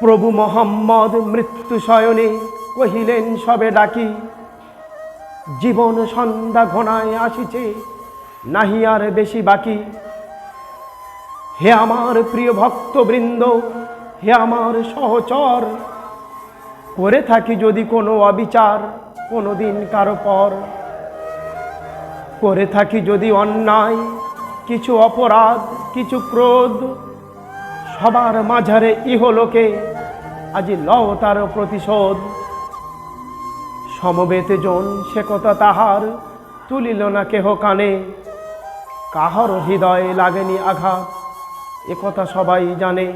প্রভু মোহাম্মদ মৃত্যু শয়নে কহিলেন সবে ডাকি, জীবন সন্ধ্যা ঘনায় আসিছে, নাহি আর বেশি বাকি। হে আমার প্রিয় ভক্তবৃন্দ, হে আমার সহচর, করে থাকি যদি কোনো অবিচার কোনোদিন কারো পর, করে থাকি যদি অন্যায় কিছু অপরাধ কিছু ক্রোধ, সবার মাঝারে ইহলোকে আজি লও তার প্রতিশোধ। সমবেতে জন সে কথা তাহার তুলিল না কেহ কানে, কাহার হৃদয়ে লাগেনি আঘাত একথা সবাই জানে।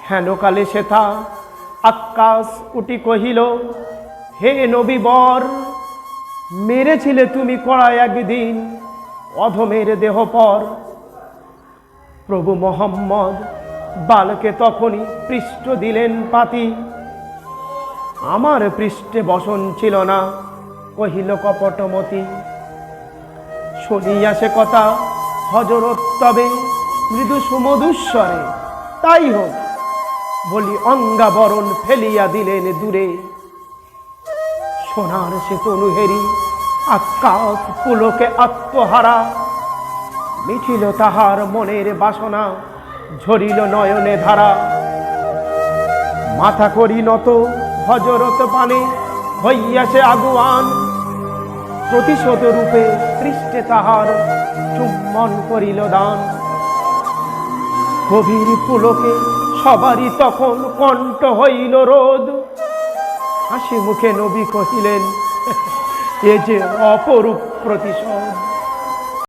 হেনকালে সেথা আকাশ উঠি কহিল, হে নবী বর, মেরেছিলে তুমি কড়া একদিন অধমের দেহ পর। প্রভু মোহাম্মদ বালকে তখনই পৃষ্ঠ দিলেন পাতি, আমার পৃষ্ঠে বসন ছিল না কহিল কপটমতি। শুনিয়া সে কথা হযরত তবে মৃদু সুমধুস্বরে, তাই হোক বলি অঙ্গাবরণ ফেলিয়া দিলেন দূরে। সোনার সে তনু হেরি আকাশ পুলকে আত্মহারা, মিঠিল তাহার মনের বাসনা ঝরিল নয়নে ধারা। মাথা করি নত হযরত পানে হইয়া সে আগুয়ান, প্রতিশোধ রূপে পৃষ্ঠে তাহার চুম্বন করিল দান। গভীর পুলকে সবারই তখন কণ্ঠ হইল রোদ, হাসি মুখে নবী কহিলেন, এ যে অপরূপ প্রতিশোধ।